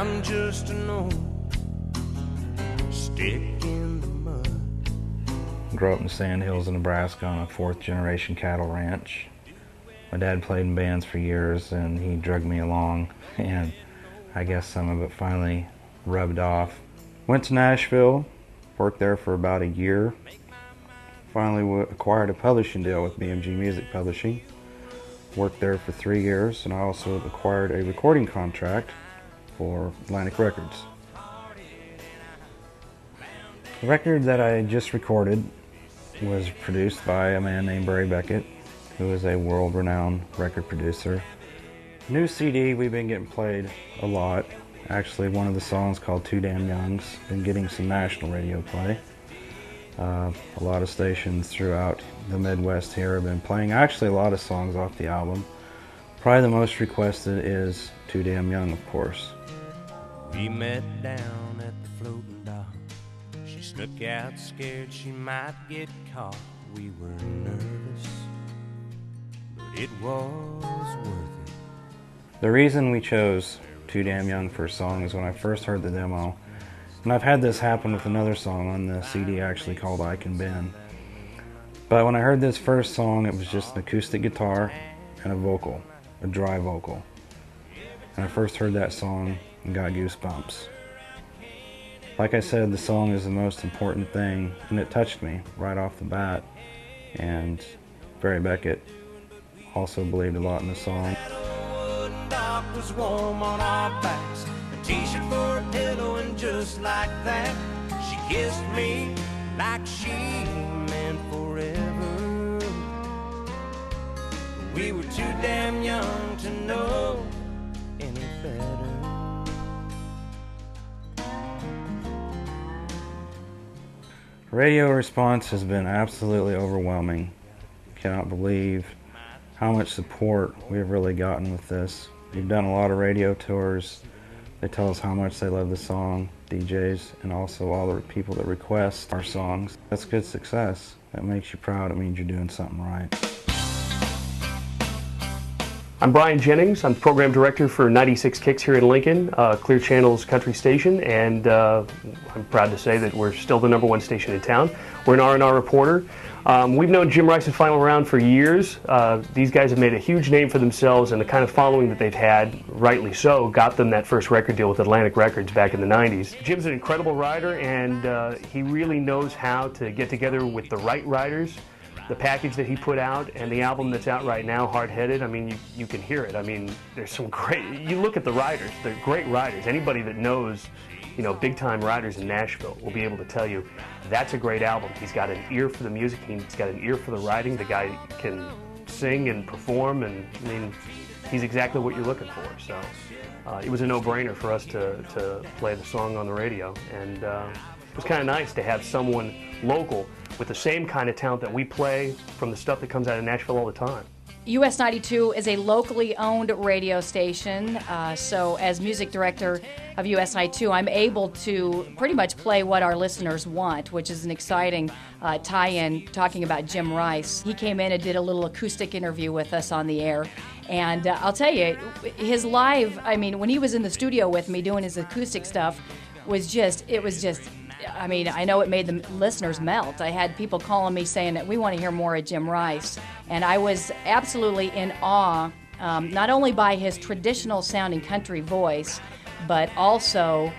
I'm just an old stick in the mud. Grew up in the Sandhills of Nebraska on a fourth-generation cattle ranch. My dad played in bands for years, and he drugged me along, and I guess some of it finally rubbed off. Went to Nashville, worked there for about a year. Finally acquired a publishing deal with BMG Music Publishing. Worked there for 3 years, and I also acquired a recording contract for Atlantic Records. The record that I just recorded was produced by a man named Barry Beckett, who is a world-renowned record producer. New CD, we've been getting played a lot. Actually, one of the songs called Too Damn Young's been getting some national radio play. A lot of stations throughout the Midwest here have been playing actually a lot of songs off the album. Probably the most requested is Too Damn Young, of course. We met down at the floating dock. She snuck out scared she might get caught. We were nervous, but it was worth it. The reason we chose Too Damn Young for a song is when I first heard the demo. And I've had this happen with another song on the CD actually called I Can Bend. But when I heard this first song, it was just an acoustic guitar and a vocal, a dry vocal. And I first heard that song and got goosebumps. Like I said, the song is the most important thing, and it touched me right off the bat. And Barry Beckett also believed a lot in the song. Was warm on our backs, a t-shirt for a pillow, and just like that, she kissed me like she meant forever. We were too damn young to know any better. Radio response has been absolutely overwhelming. Cannot believe how much support we've really gotten with this. We've done a lot of radio tours. They tell us how much they love the song, DJs, and also all the people that request our songs. That's good success. That makes you proud. It means you're doing something right. I'm Brand.gineering. I'm Program Director for 96 Kicks here in Lincoln, Clear Channel's country station, and I'm proud to say that we're still the #1 station in town. We're an R&R reporter. We've known Jim Rice and Final Round for years. These guys have made a huge name for themselves, and the kind of following that they've had, rightly so, got them that first record deal with Atlantic Records back in the 90s. Jim's an incredible writer, and he really knows how to get together with the right writers. The package that he put out and the album that's out right now, Hard Headed, I mean, you can hear it. I mean, there's some great, you look at the writers, they're great writers. Anybody that knows, you know, big-time writers in Nashville will be able to tell you that's a great album. He's got an ear for the music, he's got an ear for the writing. The guy can sing and perform, and I mean, he's exactly what you're looking for. So it was a no-brainer for us to play the song on the radio, and it was kind of nice to have someone local with the same kind of talent that we play from the stuff that comes out of Nashville all the time. US 92 is a locally owned radio station, so as music director of US 92, I'm able to pretty much play what our listeners want, which is an exciting tie-in talking about Jim Rice. He came in and did a little acoustic interview with us on the air, and I'll tell you, his live, I mean, when he was in the studio with me doing his acoustic stuff, I mean, I know it made the listeners melt. I had people calling me saying that we want to hear more of Jim Rice. And I was absolutely in awe, not only by his traditional sounding country voice, but also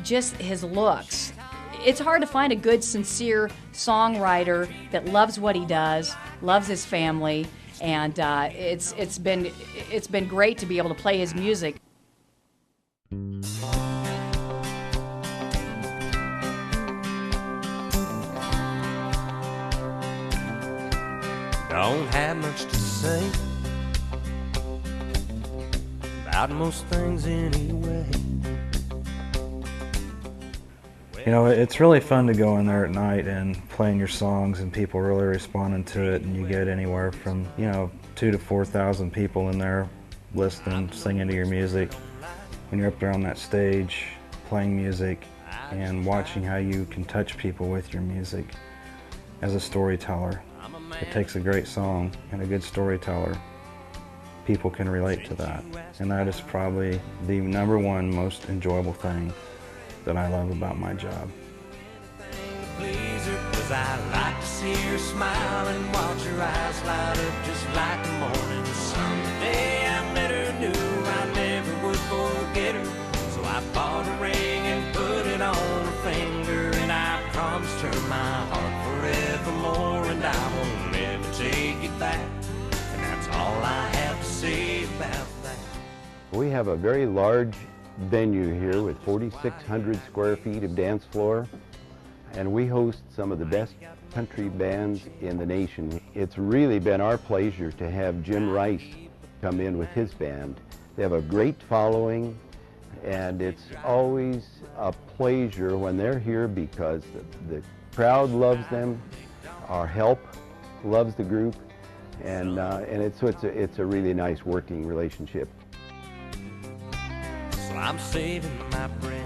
just his looks. It's hard to find a good, sincere songwriter that loves what he does, loves his family, and it's been great to be able to play his music. Don't have much to say about most things anyway. You know, it's really fun to go in there at night and playing your songs and people really responding to it, and you get anywhere from, you know, 2,000 to 4,000 people in there listening, singing to your music. When you're up there on that stage playing music and watching how you can touch people with your music as a storyteller. It takes a great song and a good storyteller people can relate to that. And that is probably the number one most enjoyable thing that I love about my job. Cause I like to see her smile and watch her eyes light up just like the morning sun. The day I met her, knew I never would forget her. So I bought a ring and put it on her finger, and I promised her my heart forevermore, and I won't never take it back. And that's all I have to say about that. We have a very large venue here with 4,600 square feet of dance floor, and we host some of the best country bands in the nation. It's really been our pleasure to have Jim Rice come in with his band. They have a great following, and it's always a pleasure when they're here because the crowd loves them, our help loves the group, and it's a really nice working relationship. So I'm saving my breath.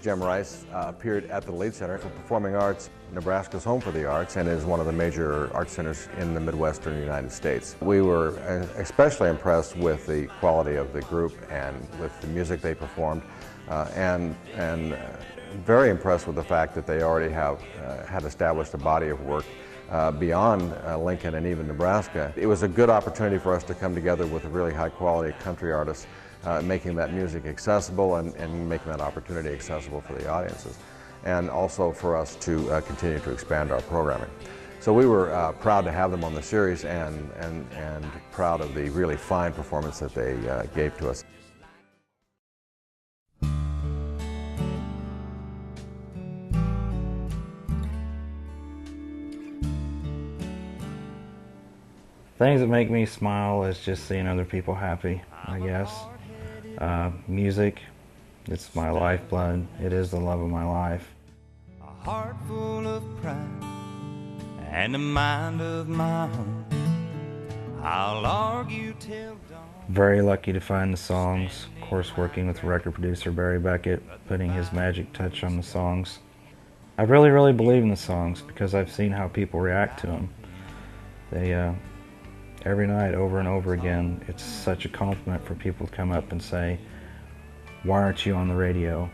Jim Rice appeared at the Lead Center for Performing Arts, Nebraska's home for the arts, and is one of the major art centers in the Midwestern United States. We were especially impressed with the quality of the group and with the music they performed, and very impressed with the fact that they already had established a body of work beyond Lincoln and even Nebraska. It was a good opportunity for us to come together with a really high quality country artist, making that music accessible and making that opportunity accessible for the audiences, and also for us to continue to expand our programming. So we were proud to have them on the series and proud of the really fine performance that they gave to us. Things that make me smile is just seeing other people happy, I guess. Music, it's my lifeblood. It is the love of my life. A heart full of pride and a mind of my own. I'll argue till dawn. Very lucky to find the songs. Of course, working with record producer Barry Beckett, putting his magic touch on the songs. I really, really believe in the songs because I've seen how people react to them. They, every night, over and over again, it's such a compliment for people to come up and say, "Why aren't you on the radio?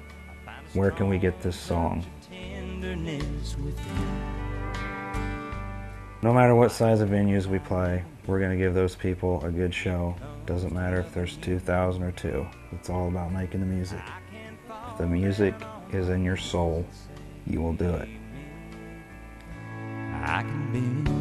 Where can we get this song?" No matter what size of venues we play, we're going to give those people a good show. Doesn't matter if there's 2,000 or 2. It's all about making the music. If the music is in your soul, you will do it. I can be